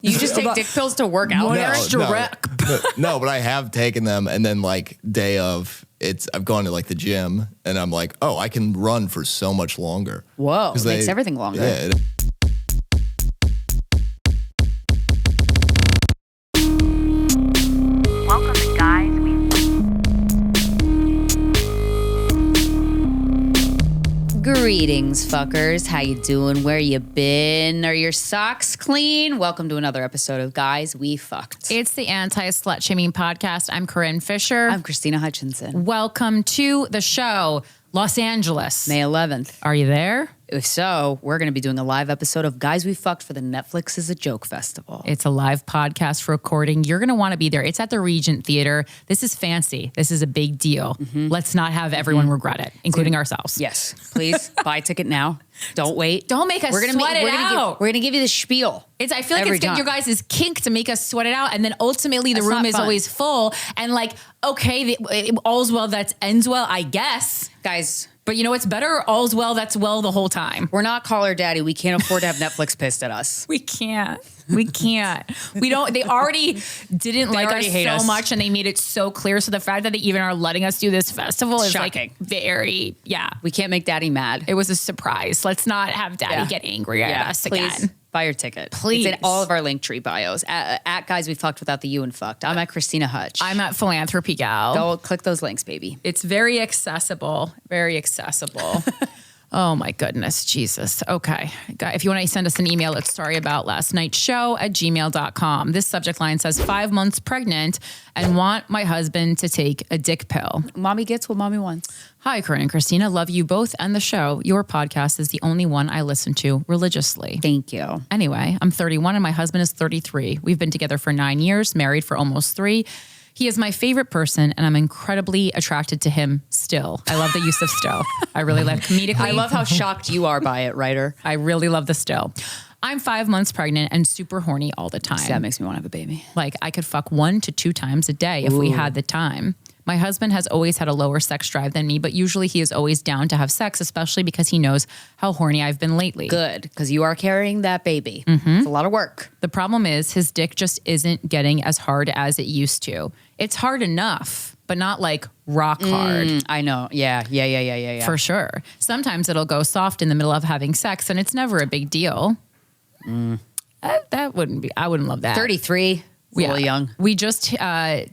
You just take dick pills to work out? No, but I have taken them, and then like day of I've gone to like the gym, and I'm like, oh, I can run for so much longer. Whoa, it makes everything longer. Yeah. Welcome to Guys We Greetings, fuckers. How you doing? Where you been? Are your socks clean? Welcome to another episode of Guys We Fucked. It's the Anti-Slut Shaming Podcast. I'm Corinne Fisher. I'm Krystyna Hutchinson. Welcome to the show, Los Angeles. May 11th. Are you there? If so, we're going to be doing a live episode of Guys We Fucked for the Netflix is a Joke Festival. It's a live podcast recording. You're going to want to be there. It's at the Regent Theater. This is fancy. This is a big deal. Let's not have everyone regret it, including ourselves. Yes, please buy a ticket now. Don't wait. Don't make us sweat it out. We're going to give you the spiel. I feel like it's your guys' kink to make us sweat it out. And then ultimately the room is always full. And like, okay, all's well that ends well, I guess. Guys. But you know what's better? All's well that's well the whole time. We're not Call Her Daddy. We can't afford to have Netflix pissed at us. We can't. We don't. They already didn't like us so much, and they made it so clear. So the fact that they even are letting us do this festival is shocking. Like very, yeah. We can't make Daddy mad. It was a surprise. Let's not have Daddy get angry at us again. Buy your ticket. Please. It's in all of our Linktree bios. At Guys We Fucked without the U and fucked. I'm at Krystyna Hutch. I'm at Philanthropy Gal. Go click those links, baby. It's very accessible. Very accessible. Oh my goodness, Jesus. Okay. If you want to send us an email, it's sorryaboutlastnightshow@gmail.com. This subject line says 5 months pregnant and want my husband to take a dick pill. Mommy gets what mommy wants. Hi, Corinne and Krystyna. Love you both and the show. Your podcast is the only one I listen to religiously. Thank you. Anyway, I'm 31 and my husband is 33. We've been together for 9 years, married for almost 3. He is my favorite person, and I'm incredibly attracted to him still. I love the use of still. I really like comedically. I love how shocked you are by it, writer. I really love the still. I'm 5 months pregnant and super horny all the time. That makes me want to have a baby. Like, I could fuck 1 to 2 times a day if we had the time. My husband has always had a lower sex drive than me, but usually he is always down to have sex, especially because he knows how horny I've been lately. Good, because you are carrying that baby. It's a lot of work. The problem is his dick just isn't getting as hard as it used to. It's hard enough, but not like rock hard. I know. Yeah. For sure. Sometimes it'll go soft in the middle of having sex, and it's never a big deal. I wouldn't love that. 33. Really young. We just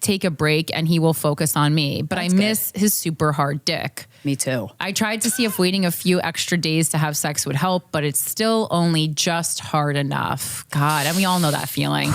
take a break and he will focus on me, but I miss his super hard dick. Me too. I tried to see if waiting a few extra days to have sex would help, but it's still only just hard enough. God, and we all know that feeling.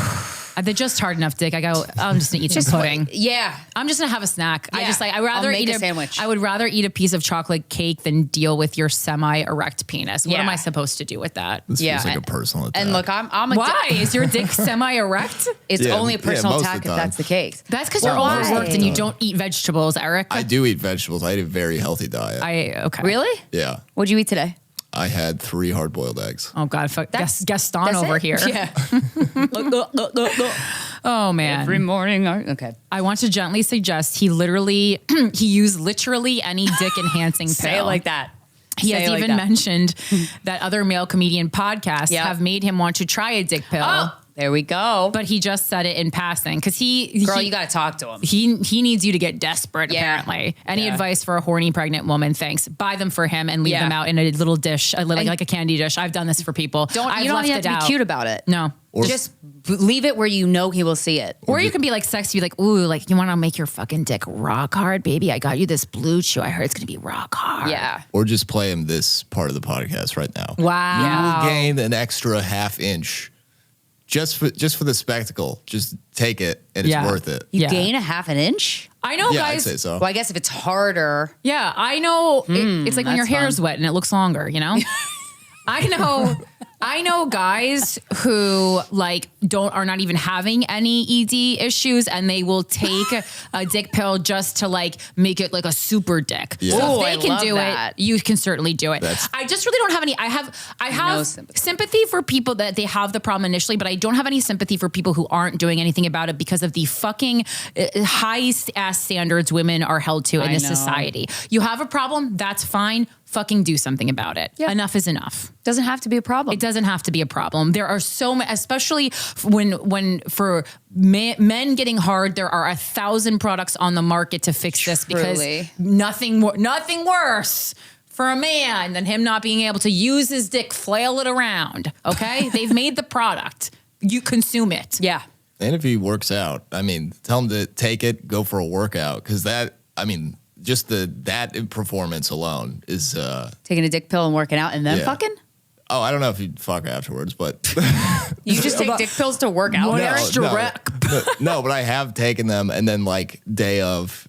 The just hard enough dick. I go, I'm just gonna eat some pudding. Yeah. I'm just gonna have a snack. Yeah. I'd rather I'll make eat a sandwich. I would rather eat a piece of chocolate cake than deal with your semi-erect penis. What am I supposed to do with that? This feels like a personal attack. And look, I'm a Why? Is your dick semi-erect? It's only a personal most of attack the if time. that's the case. That's because you're overworked and you don't eat vegetables, Eric. I do eat vegetables. I eat a very healthy diet. Okay. Really? Yeah. What'd you eat today? I had 3 hard-boiled eggs. Oh God, fuck. Gaston That's over it? here. Yeah. Oh man. Every morning. Okay. I want to gently suggest he used literally any dick enhancing pill. Say it like that. He has even mentioned that other male comedian podcasts have made him want to try a dick pill. Oh, there we go. But he just said it in passing because you got to talk to him. He needs you to get desperate, apparently. Any advice for a horny pregnant woman? Thanks. Buy them for him and leave them out in a little dish, like a candy dish. I've done this for people. You don't have to be cute about it. No. Or just leave it where you know he will see it. Or you can be like sexy, like, ooh, like you want to make your fucking dick rock hard, baby? I got you this blue chew. I heard it's going to be rock hard. Yeah. Or just play him this part of the podcast right now. Wow. You will gain an extra ½ inch. Just for the spectacle, just take it and it's worth it. You gain a ½ inch? I know, Yeah, guys. I'd say so. Well, I guess if it's harder. Yeah, I know. It's like when your hair fun. is wet and it looks longer, you know? I know guys who like are not even having any ED issues and they will take a dick pill just to like make it like a super dick. Yeah. So Ooh, if they I can love do that. it, you can certainly do it. I just really don't have any. I have No sympathy for people that they have the problem initially, but I don't have any sympathy for people who aren't doing anything about it because of the fucking high ass standards women are held to in this society. You have a problem, that's fine. fucking do something about it. Yeah. Enough is enough. Doesn't have to be a problem. It doesn't have to be a problem. There are so many, especially when for men getting hard, there are 1,000 products on the market to fix this because nothing worse for a man than him not being able to use his dick, flail it around. Okay. They've made the product. You consume it. Yeah. And if he works out, I mean, tell him to take it, go for a workout. Cause just that performance alone is taking a dick pill and working out and then fucking? Oh, I don't know if you'd fuck afterwards, but you just take dick pills to work out. No, but I have taken them, and then like day of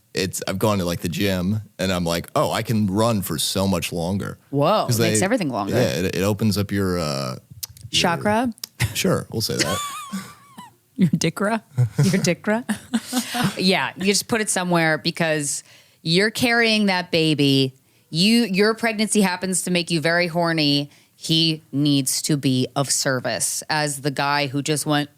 I've gone to like the gym, and I'm like, oh, I can run for so much longer. Whoa, it makes everything longer. Yeah, it opens up your chakra. Sure, we'll say that. Your dickra. Your dickra. Yeah, you just put it somewhere because you're carrying that baby. Your pregnancy happens to make you very horny. He needs to be of service. As the guy who just went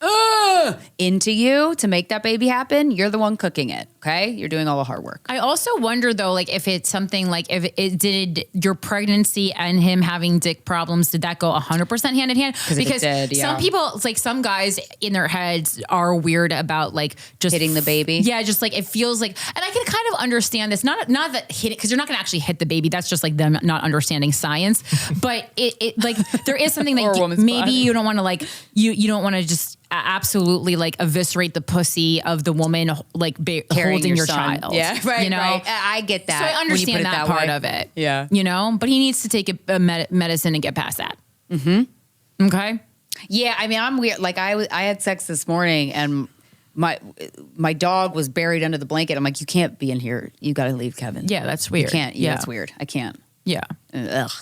into you to make that baby happen, you're the one cooking it, okay? You're doing all the hard work. I also wonder, though, like if it's something like if it did your pregnancy and him having dick problems, did that go 100% hand in hand? Because some people, it's like some guys in their heads are weird about like just hitting the baby. Yeah, just like it feels like, and I can kind of understand this. Not that hit it, because you're not going to actually hit the baby. That's just like them not understanding science. But it like there is something that maybe you don't want to like you don't want to just absolutely like eviscerate the pussy of the woman like holding your child. Yeah, right. You know, right. I get that. So I understand that part of it. Yeah, you know, but he needs to take a medicine and get past that. Mm-hmm. Okay. Yeah, I mean, I'm weird. Like I had sex this morning and my dog was buried under the blanket. I'm like, you can't be in here. You got to leave, Kevin. Yeah, that's weird. You can't. Yeah, that's weird. I can't. Yeah. Ugh.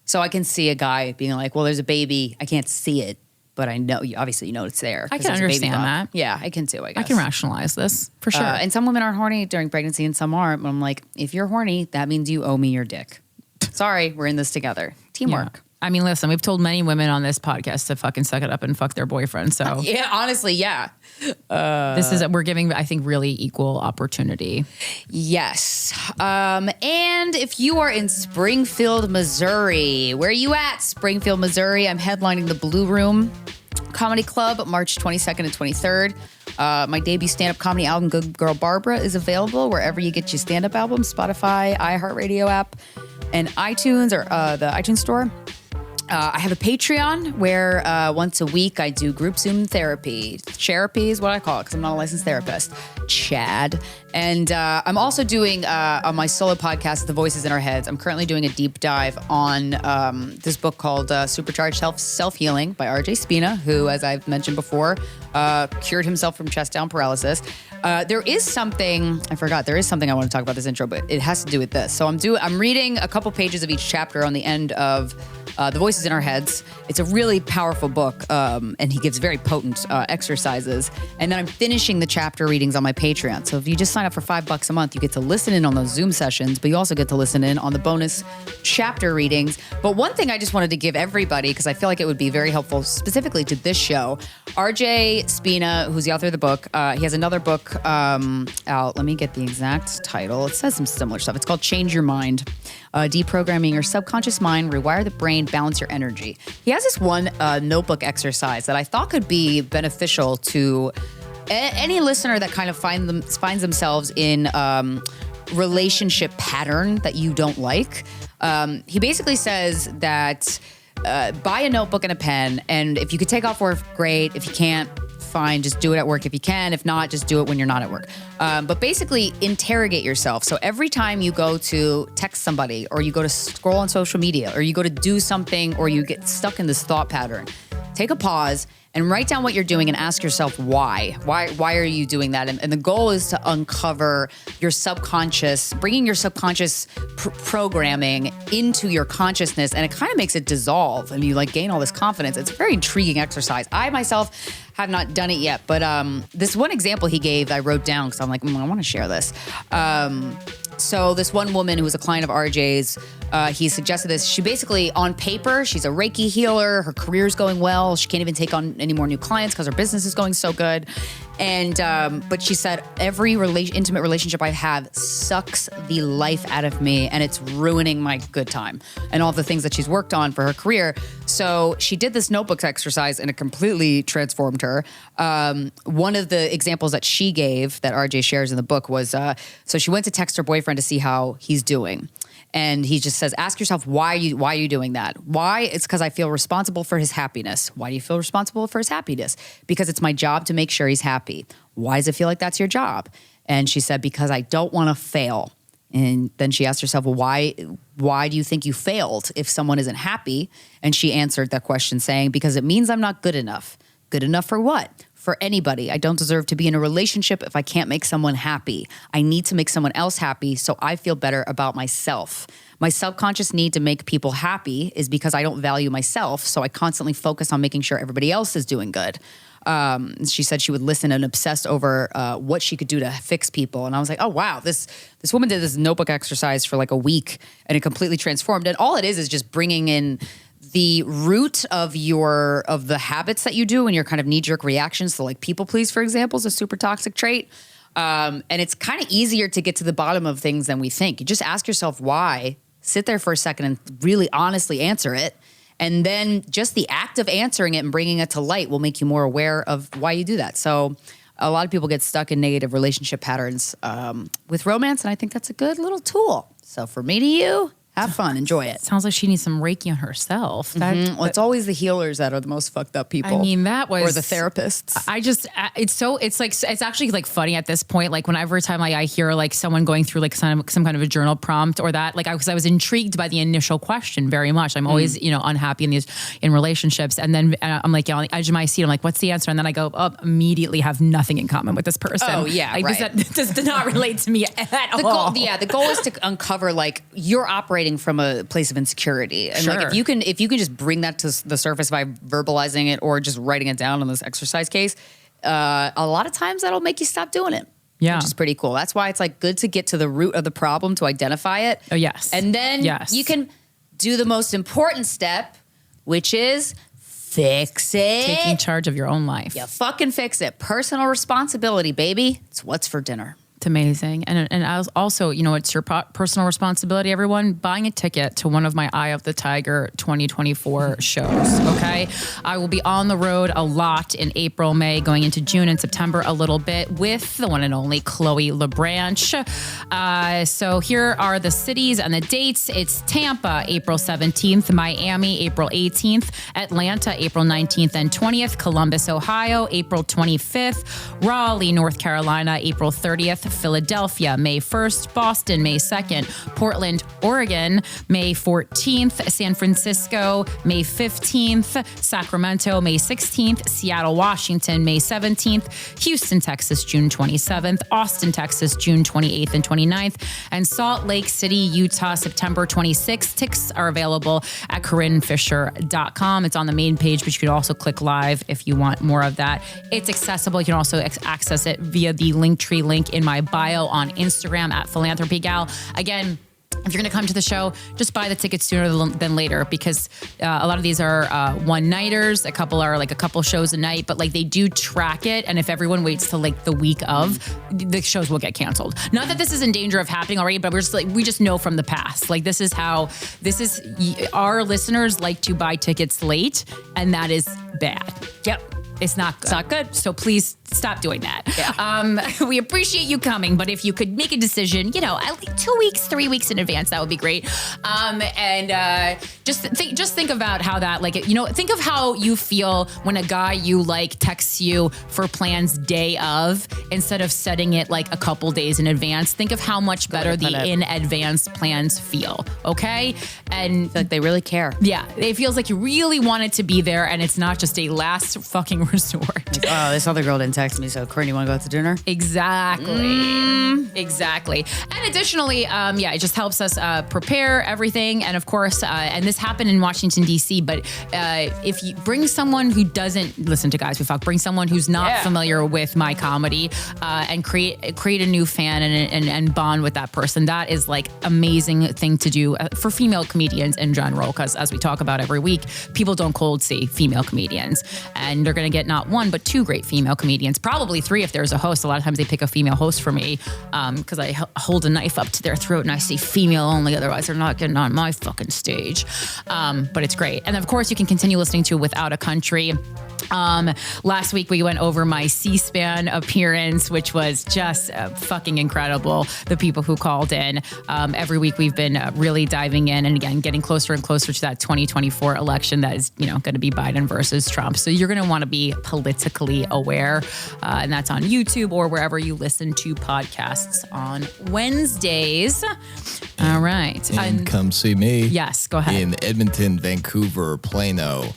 So I can see a guy being like, well, there's a baby. I can't see it, but I know obviously you know it's there. I can understand that. Yeah, I can too, I guess. I can rationalize this for sure. And some women aren't horny during pregnancy and some aren't. But I'm like, if you're horny, that means you owe me your dick. Sorry, we're in this together. Teamwork. Yeah. I mean, listen, we've told many women on this podcast to fucking suck it up and fuck their boyfriend. So yeah, honestly, yeah. We're giving, I think, really equal opportunity. Yes. And if you are in Springfield, Missouri, where are you at, Springfield, Missouri? I'm headlining the Blue Room Comedy Club, March 22nd and 23rd. My debut stand-up comedy album, Good Girl Barbara, is available wherever you get your stand-up albums, Spotify, iHeartRadio app, and iTunes or the iTunes store. I have a Patreon where once a week I do group Zoom therapy. Therapy is what I call it because I'm not a licensed therapist. Chad. And I'm also doing on my solo podcast, The Voices in Our Heads, I'm currently doing a deep dive on this book called Supercharged Self-Healing by R.J. Spina, who, as I've mentioned before, cured himself from chest down paralysis. There is something I want to talk about this intro, but it has to do with this. So I'm reading a couple pages of each chapter on the end of The Voices in Our Heads. It's a really powerful book, and he gives very potent exercises. And then I'm finishing the chapter readings on my Patreon. So if you just sign up for $5 a month, you get to listen in on those Zoom sessions, but you also get to listen in on the bonus chapter readings. But one thing I just wanted to give everybody, because I feel like it would be very helpful specifically to this show, RJ Spina, who's the author of the book, he has another book out. Let me get the exact title. It says some similar stuff. It's called Change Your Mind. Deprogramming your subconscious mind, rewire the brain, balance your energy. He has this one notebook exercise that I thought could be beneficial to any listener that kind of finds themselves in relationship pattern that you don't like. He basically says that buy a notebook and a pen, and if you could take off work, great. If you can't, fine, just do it at work if you can. If not, just do it when you're not at work. But basically, interrogate yourself. So every time you go to text somebody, or you go to scroll on social media, or you go to do something, or you get stuck in this thought pattern, take a pause and write down what you're doing and ask yourself why. Why are you doing that? And the goal is to uncover your subconscious, bringing your subconscious programming into your consciousness, and it kind of makes it dissolve, and you like gain all this confidence. It's a very intriguing exercise. I myself have not done it yet, but this one example he gave, I wrote down because I'm like, I want to share this. So this one woman who was a client of RJ's, he suggested this. She basically, on paper, she's a Reiki healer. Her career's going well. She can't even take on any more new clients because her business is going so good. And but she said every intimate relationship I have sucks the life out of me, and it's ruining my good time and all the things that she's worked on for her career. So she did this notebook exercise, and it completely transformed her. One of the examples that she gave that RJ shares in the book was so she went to text her boyfriend to see how he's doing. And he just says, ask yourself, why are you doing that? Why? It's because I feel responsible for his happiness. Why do you feel responsible for his happiness? Because it's my job to make sure he's happy. Why does it feel like that's your job? And she said, because I don't want to fail. And then she asked herself, well, why do you think you failed if someone isn't happy? And she answered that question saying, because it means I'm not good enough. Good enough for what? For anybody. I don't deserve to be in a relationship if I can't make someone happy. I need to make someone else happy so I feel better about myself. My subconscious need to make people happy is because I don't value myself, so I constantly focus on making sure everybody else is doing good. She said she would listen and obsess over what she could do to fix people. And I was like, oh, wow, this woman did this notebook exercise for like a week, and it completely transformed. And all it is just bringing in the root of the habits that you do and your kind of knee-jerk reactions. So like people please, for example, is a super toxic trait. And it's kind of easier to get to the bottom of things than we think. You just ask yourself why, sit there for a second and really honestly answer it. And then just the act of answering it and bringing it to light will make you more aware of why you do that. So a lot of people get stuck in negative relationship patterns with romance, and I think that's a good little tool. So from me to you, have fun, enjoy it. Sounds like she needs some Reiki on herself. Well, it's always the healers that are the most fucked up people. I mean, that was... Or the therapists. It's actually like funny at this point. Like whenever time I hear like someone going through like some kind of a journal prompt or that, like I was intrigued by the initial question very much. I'm always, unhappy in relationships. And then I'm like on the edge of my seat. I'm like, what's the answer? And then I go, immediately have nothing in common with this person. Oh yeah, like, right. This does not relate to me at all. The goal is to uncover like you're operating from a place of insecurity. And sure. like if you can just bring that to the surface by verbalizing it or just writing it down in this exercise case, a lot of times that'll make you stop doing it. Yeah. Which is pretty cool. That's why it's like good to get to the root of the problem to identify it. Oh, yes. And then you can do the most important step, which is fix it. Taking charge of your own life. Yeah, fucking fix it. Personal responsibility, baby. It's what's for dinner. It's amazing. And I was also, it's your personal responsibility, everyone, buying a ticket to one of my Eye of the Tiger 2024 shows, okay? I will be on the road a lot in April, May, going into June and September a little bit with the one and only Chloe LeBranch. So here are the cities and the dates. It's Tampa, April 17th, Miami, April 18th, Atlanta, April 19th and 20th, Columbus, Ohio, April 25th, Raleigh, North Carolina, April 30th, Philadelphia, May 1st, Boston, May 2nd, Portland, Oregon, May 14th, San Francisco, May 15th, Sacramento, May 16th, Seattle, Washington, May 17th, Houston, Texas, June 27th, Austin, Texas, June 28th and 29th, and Salt Lake City, Utah, September 26th. Tickets are available at CorinneFisher.com. It's on the main page, but you can also click live if you want more of that. It's accessible. You can also access it via the Linktree link in my bio on Instagram at PhilanthropyGal. Again, if you're going to come to the show, just buy the tickets sooner than later because a lot of these are one-nighters. A couple are like a couple shows a night, but like they do track it. And if everyone waits till like the week of, the shows will get canceled. Not that this is in danger of happening already, but we just know from the past. Like our listeners like to buy tickets late, and that is bad. Yep. It's not good. It's not good. So please stop doing that. Yeah. We appreciate you coming, but if you could make a decision, at least 2 weeks, 3 weeks in advance, that would be great. Just think about how that, think of how you feel when a guy you like texts you for plans day of, instead of setting it like a couple days in advance. Think of how much better the in advance plans feel. Okay. And like they really care. Yeah. It feels like you really want it to be there, and it's not just a last fucking resort. Like, oh, this other girl didn't text me, so Corinne, you want to go out to dinner? Exactly. And additionally, it just helps us prepare everything. And of course, and this happened in Washington, D.C., but if you bring someone who doesn't listen to Guys We Fuck, bring someone who's not familiar with my comedy and create a new fan and bond with that person. That is like amazing thing to do for female comedians in general, because as we talk about every week, people don't cold see female comedians, and they're going to get not one, but two great female comedians, probably three if there's a host. A lot of times they pick a female host for me because I hold a knife up to their throat and I say female only, otherwise they're not getting on my fucking stage. But it's great. And of course you can continue listening to Without a Country. Last week we went over my C-SPAN appearance, which was just fucking incredible. The people who called in. Every week we've been really diving in and again, getting closer and closer to that 2024 election that is, going to be Biden versus Trump. So you're going to want to be politically aware. And that's on YouTube or wherever you listen to podcasts on Wednesdays. All right. And come see me. Yes, go ahead. In Edmonton, Vancouver, Plano,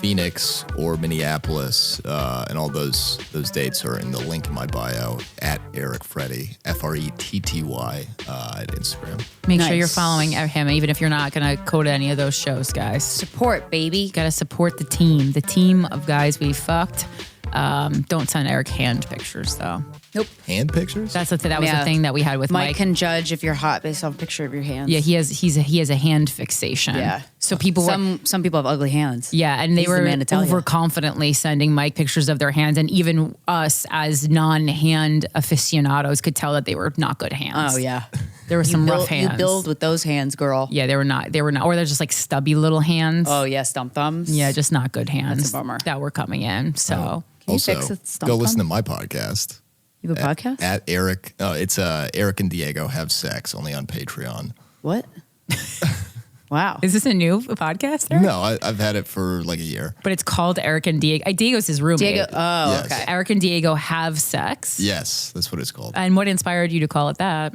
Phoenix, or Minneapolis, and all those dates are in the link in my bio at Eric Freddy, Fretty, at Instagram. Make sure you're following him, even if you're not going to go to any of those shows, guys. Support, baby. Got to support the team of guys we fucked. Don't send Eric hand pictures, though. Nope. Hand pictures? That was the thing that we had with Mike. Mike can judge if you're hot based on a picture of your hands. Yeah, he has a hand fixation. Yeah. So people some people have ugly hands. Yeah, and they were overconfidently sending Mike pictures of their hands, and even us as non-hand aficionados could tell that they were not good hands. Oh yeah. There were some rough hands. You build with those hands, girl. Yeah, they were not, or they're just like stubby little hands. Oh yeah, stump thumbs. Yeah, just not good hands. That's a bummer. That were coming in. So Can you also, fix a stump go thumb? listen to my podcast. You have a podcast? At Eric. Oh, it's Eric and Diego Have Sex, only on Patreon. What? Wow. Is this a new podcast, Eric? No, I've had it for like a year. But it's called Eric and Diego. Diego's his roommate. Diego. Oh, Yes. okay. Eric and Diego Have Sex. Yes, that's what it's called. And what inspired you to call it that?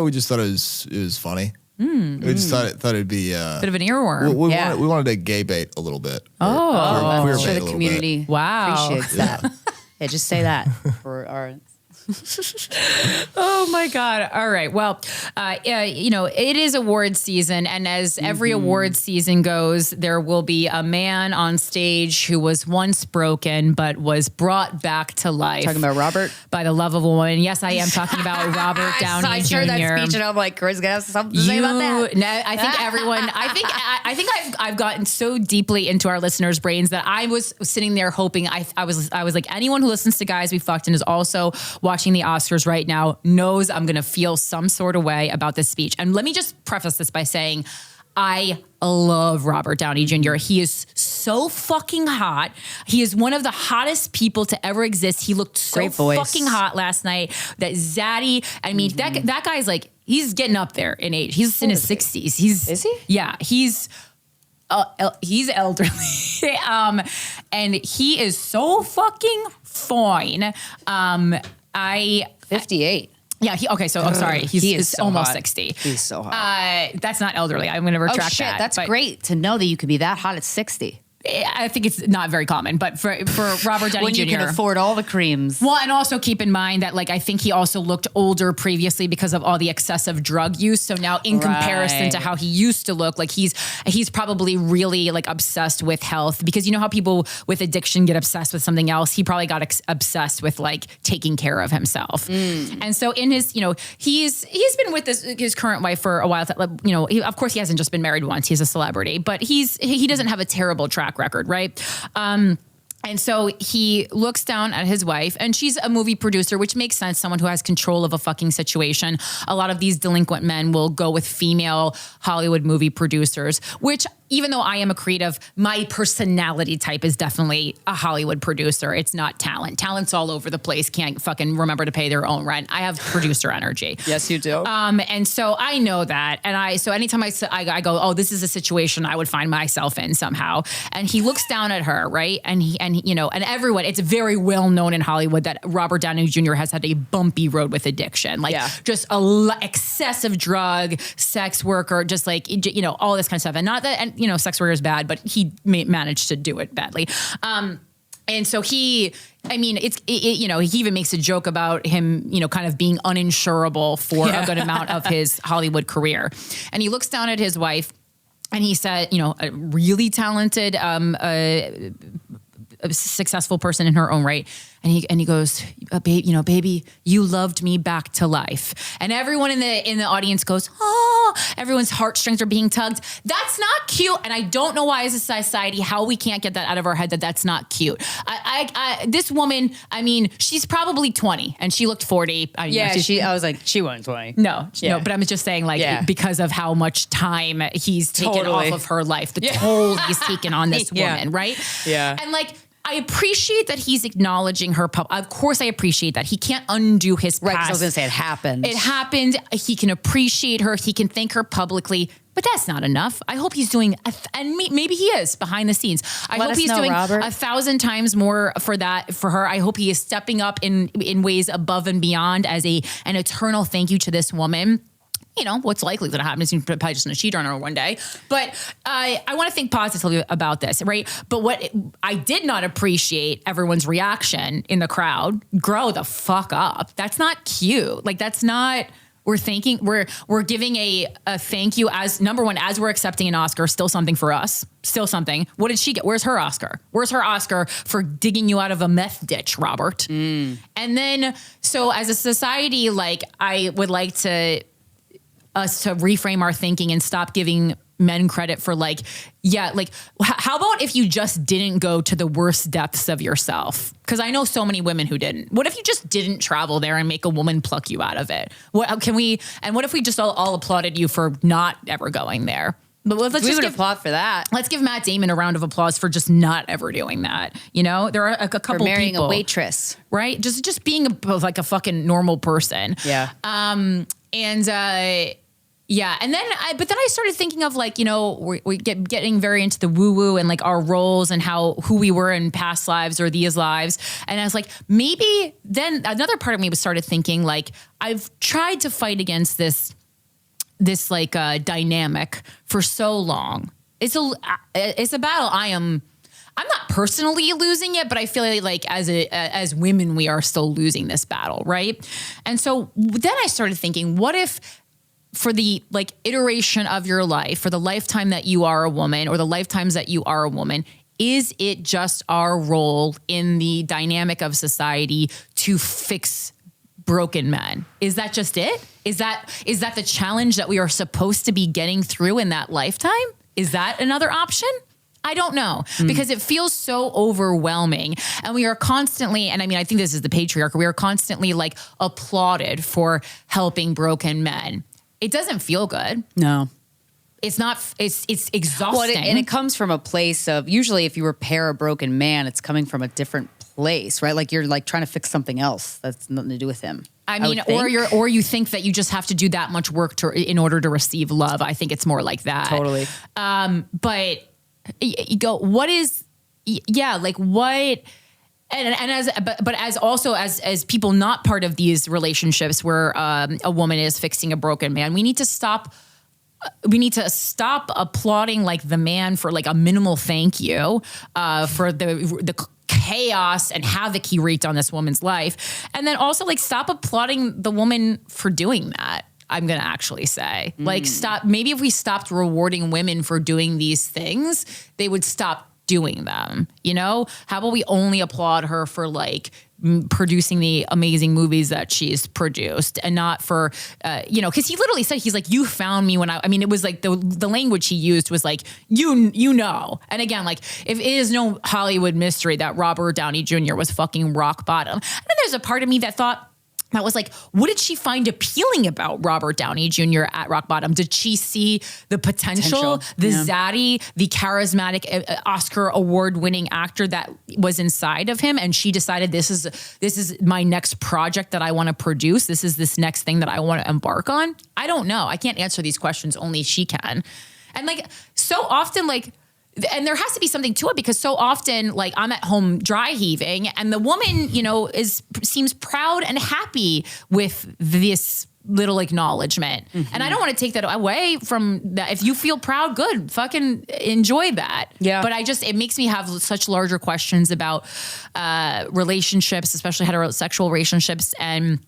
We just thought it was funny. We just thought it'd be Bit of an earworm. we wanted to gay bait a little bit. Oh. Queer Sure, bait a the little community Wow. appreciates that. Yeah, just say that for our. Oh my God. All right. Well, it is award season. And as every award season goes, there will be a man on stage who was once broken, but was brought back to life. Talking about Robert? By the love of a woman. Yes, I am talking about Robert Downey Jr. I heard that speech and I'm like, Corinne's going to have something to say about that. No, I think everyone, I think I've gotten so deeply into our listeners' brains that I was sitting there hoping I was like, anyone who listens to Guys We Fucked and is also watching the Oscars right now knows I'm going to feel some sort of way about this speech. And let me just preface this by saying, I love Robert Downey Jr. He is so fucking hot. He is one of the hottest people to ever exist. He looked so fucking hot last night. That zaddy. I mean, that guy's like, he's getting up there in age. He's in his 60s. Is he? Yeah, he's elderly. And he is so fucking fine. 58. Yeah. I'm sorry. He's so almost hot. 60. He's so hot. That's not elderly. I'm going to retract that. That's but great to know that you could be that hot at 60. I think it's not very common, but for Robert Downey When Jr. you can afford all the creams. Well, and also keep in mind that I think he also looked older previously because of all the excessive drug use. So now in comparison to how he used to look, he's probably really obsessed with health, because you know how people with addiction get obsessed with something else. He probably got obsessed with taking care of himself. And so in his, he's been with his current wife for a while. Of course he hasn't just been married once. He's a celebrity, but he doesn't have a terrible track record, right? And so he looks down at his wife, and she's a movie producer, which makes sense. Someone who has control of a fucking situation. A lot of these delinquent men will go with female Hollywood movie producers, which, even though I am a creative, my personality type is definitely a Hollywood producer. It's not talent. Talent's all over the place. Can't fucking remember to pay their own rent. I have producer energy. Yes, you do. And so I know that. And so anytime I go, oh, this is a situation I would find myself in somehow. And he looks down at her, right? And everyone, it's very well known in Hollywood that Robert Downey Jr. has had a bumpy road with addiction. Just excessive drug, sex worker, just all this kind of stuff. And not that, sex worker is bad, but he managed to do it badly. And so he even makes a joke about him, kind of being uninsurable for a good amount of his Hollywood career. And he looks down at his wife and he said, a really talented a successful person in her own right. And he goes, baby, you loved me back to life. And everyone in the audience goes, oh, everyone's heartstrings are being tugged. That's not cute. And I don't know why as a society, how we can't get that out of our head that that's not cute. This woman, I mean, she's probably 20 and she looked 40. I was like, she wasn't 20. No, but I'm just saying because of how much time he's taken off of her life, the toll he's taken on this woman, right? Yeah. And I appreciate that he's acknowledging her. Of course, I appreciate that. He can't undo his past. Right, 'cause I was going to say it happened. It happened. He can appreciate her. He can thank her publicly. But that's not enough. I hope he's doing, and maybe he is behind the scenes. I hope he's doing Robert. 1,000 times more for her. I hope he is stepping up in ways above and beyond as an eternal thank you to this woman. What's likely going to happen is he's probably just going to cheat on her one day. But I want to think positively about this, right? But what I did not appreciate everyone's reaction in the crowd. Grow the fuck up. That's not cute. That's not. We're giving a thank you as number one, as we're accepting an Oscar, still something for us, still something. What did she get? Where's her Oscar? Where's her Oscar for digging you out of a meth ditch, Robert? And then, so as a society, I would like us to reframe our thinking and stop giving men credit for how about if you just didn't go to the worst depths of yourself? Because I know so many women who didn't. What if you just didn't travel there and make a woman pluck you out of it? What if we just all applauded you for not ever going there? But we would applaud for that. Let's give Matt Damon a round of applause for just not ever doing that. There are a couple for marrying people, a waitress, right? Just being a fucking normal person. Yeah. And then I started thinking of we getting very into the woo woo and our roles and who we were in past lives or these lives. And I was like, maybe then another part of me started thinking I've tried to fight against this dynamic for so long. It's a battle I'm not personally losing it, but I feel as women, we are still losing this battle. Right. And so then I started thinking, what if, for the iteration of your life, for the lifetime that you are a woman or the lifetimes that you are a woman, is it just our role in the dynamic of society to fix broken men? Is that just it? Is that the challenge that we are supposed to be getting through in that lifetime? Is that another option? I don't know, because it feels so overwhelming, and we are constantly, and I think this is the patriarchy, we are constantly applauded for helping broken men. It doesn't feel good. No. It's not, it's exhausting. Well, and it comes from a place of, usually if you repair a broken man, it's coming from a different place, right? You're trying to fix something else that's nothing to do with him. Or you think that you just have to do that much work in order to receive love. I think it's more like that. Totally. But you go, what is, what... And as people not part of these relationships where a woman is fixing a broken man, we need to stop applauding the man for a minimal thank you for the chaos and havoc he wreaked on this woman's life, and then also stop applauding the woman for doing that. I'm going to actually say stop. Maybe if we stopped rewarding women for doing these things, they would stop doing them. How about we only applaud her for producing the amazing movies that she's produced, and not for because he literally said, he's you found me when it was the language he used was and again, if it is no Hollywood mystery that Robert Downey Jr. was fucking rock bottom. And then there's a part of me that thought, that was what did she find appealing about Robert Downey Jr. at rock bottom? Did she see the potential, the zaddy, the charismatic Oscar award-winning actor that was inside of him, and she decided this is my next project that I want to produce. This is this next thing that I want to embark on? I don't know. I can't answer these questions. Only she can. And so often and there has to be something to it, because so often I'm at home dry heaving and the woman, seems proud and happy with this little acknowledgement. Mm-hmm. And I don't want to take that away from that. If you feel proud, good, fucking enjoy that. Yeah. But it makes me have such larger questions about relationships, especially heterosexual relationships, and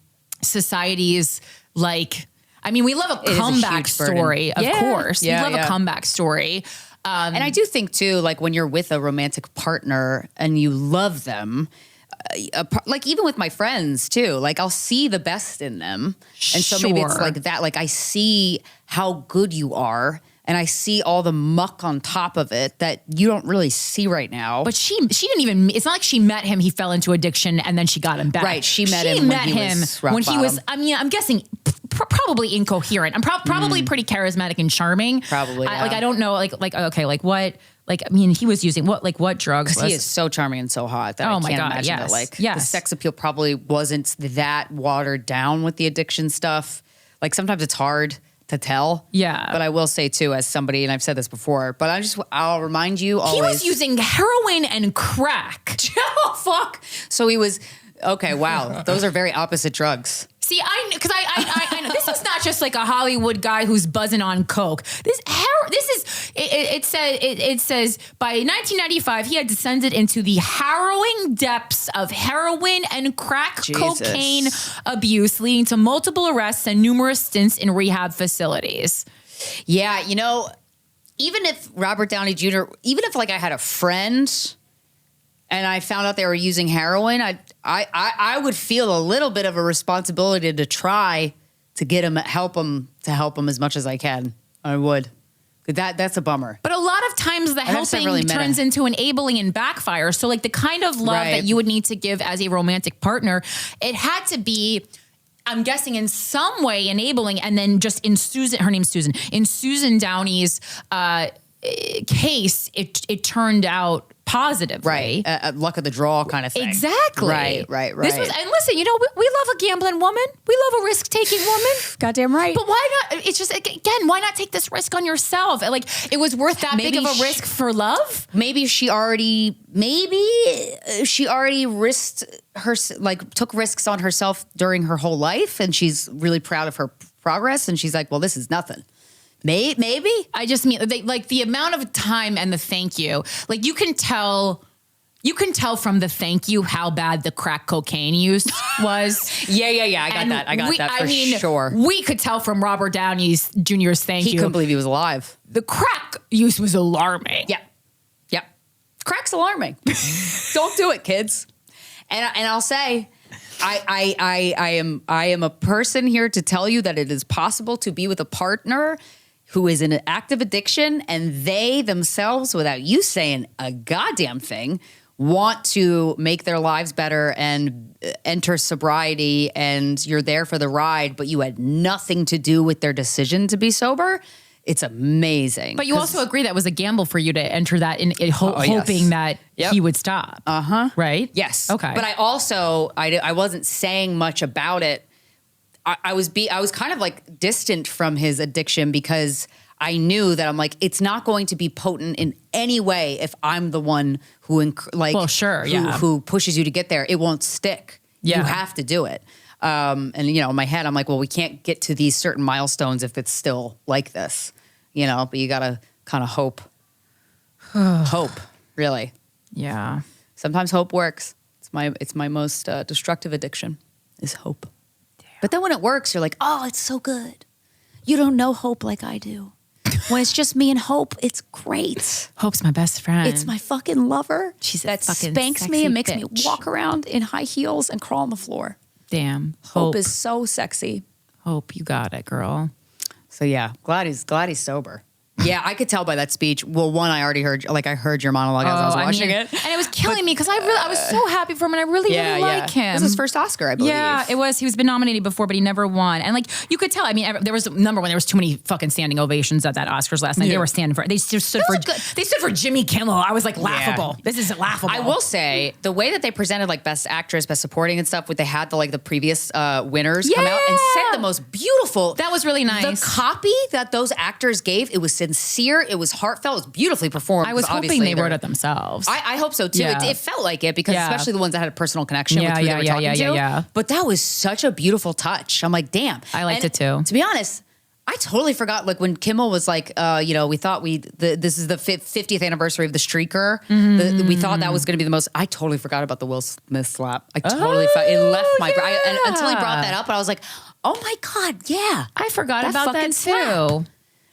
societies we love a comeback story, of course. We love a comeback story. And I do think too, like when you're with a romantic partner and you love them, like even with my friends too, like I'll see the best in them. And so maybe it's like that, like I see how good you are and I see all the muck on top of it that you don't really see right now. But she didn't even, it's not like she met him, he fell into addiction and then she got him back. Right, she met him when he was, I mean, I'm guessing probably incoherent. I'm probably pretty charismatic and charming. Probably, yeah. Like I don't know, okay, like what, like, I mean, he was using what drugs? Because he is so charming and so hot that I can't imagine that. Like the sex appeal probably wasn't that watered down with the addiction stuff. Like sometimes it's hard to tell. Yeah. But I will say too, as somebody, and I've said this before, but I'll remind you always. He was using heroin and crack. Oh, fuck. So he was, okay, wow. Those are very opposite drugs. See, I know this is not just like a Hollywood guy who's buzzing on coke. It says by 1995 he had descended into the harrowing depths of heroin and crack cocaine abuse, leading to multiple arrests and numerous stints in rehab facilities. Yeah, you know, even if Robert Downey Jr., even if like I had a friend and I found out they were using heroin, I would feel a little bit of a responsibility to try to get him, help him as much as I can. I would. That's a bummer. But a lot of times the helping really turns into enabling and backfire. So like the kind of love that you would need to give as a romantic partner, it had to be, I'm guessing in some way enabling, and then just in her name's Susan, in Susan Downey's case, it turned out positively. Right. Luck of the draw kind of thing. Exactly. Right. This was, and listen, you know, we love a gambling woman. We love a risk-taking woman. Goddamn right. But why not? It's just, again, why not take this risk on yourself? Like, it was worth that big of a risk for love? Maybe she already risked took risks on herself during her whole life, and she's really proud of her progress, and she's like, well, this is nothing. Maybe. I just mean like the amount of time and the thank you. Like you can tell from the thank you how bad the crack cocaine use was. Yeah. I got that for sure. We could tell from Robert Downey Jr.'s thank you. He couldn't believe he was alive. The crack use was alarming. Yeah. Crack's alarming. Don't do it, kids. And I'll say, I am a person here to tell you that it is possible to be with a partner who is in an active addiction and they themselves, without you saying a goddamn thing, want to make their lives better and enter sobriety, and you're there for the ride, but you had nothing to do with their decision to be sober. It's amazing. But you also agree that was a gamble for you to enter that hoping that he would stop. Uh-huh. Right? Yes. Okay. But I also, I wasn't saying much about it. I was kind of like distant from his addiction because I knew that I'm like, it's not going to be potent in any way if I'm the one who who pushes you to get there. It won't stick. Yeah. You have to do it. And you know, in my head, I'm like, well, we can't get to these certain milestones if it's still like this, you know, but you got to kind of hope, really. Yeah. Sometimes hope works. It's my most destructive addiction is hope. Damn. But then when it works, you're like, oh, it's so good. You don't know hope like I do. When it's just me and Hope, it's great. Hope's my best friend. It's my fucking lover. She's that spanks me and makes me walk around in high heels and crawl on the floor. Damn. Hope is so sexy. Hope, you got it, girl. So yeah, glad he's sober. Yeah, I could tell by that speech. Well, one, I already heard, like I heard your monologue as I was watching it. And it was killing me because I was so happy for him and I really like him. It was his first Oscar, I believe. Yeah, it was. He was been nominated before, but he never won. And like, you could tell, I mean, there was, number one, there was too many fucking standing ovations at that Oscars last night. Yeah. They were standing for, they stood for Jimmy Kimmel. I was like, laughable. Yeah. This is laughable. I will say, the way that they presented like Best Actress, Best Supporting and stuff, they had the previous winners come out and said the most beautiful. That was really nice. The copy that those actors gave, it was sincere, it was heartfelt, it was beautifully performed. I was hoping they wrote it themselves. I hope so too. Yeah. It felt like it because especially the ones that had a personal connection with who they were talking to. Yeah. But that was such a beautiful touch. I'm like, damn. I liked it too. To be honest, I totally forgot, like when Kimmel was like, we thought this is the 50th anniversary of The Streaker. Mm-hmm. We thought that was going to be the most, I totally forgot about the Will Smith slap. I totally it left my brain. Until he brought that up, I was like, oh my God, yeah. I forgot about that too.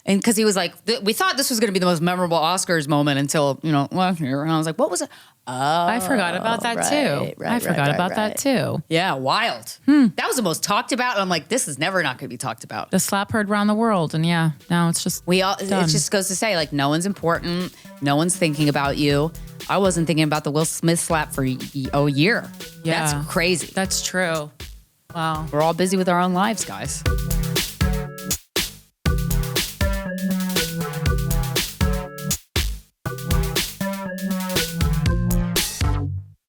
And because he was like, we thought this was going to be the most memorable Oscars moment until, and I was like, what was it? Oh, I forgot about that too. I forgot about that too. Yeah, wild. That was the most talked about. And I'm like, this is never not going to be talked about. The slap heard around the world. And yeah, now it's just done. It just goes to say, like, no one's important. No one's thinking about you. I wasn't thinking about the Will Smith slap for a year. Yeah. That's crazy. That's true. Wow. We're all busy with our own lives, guys.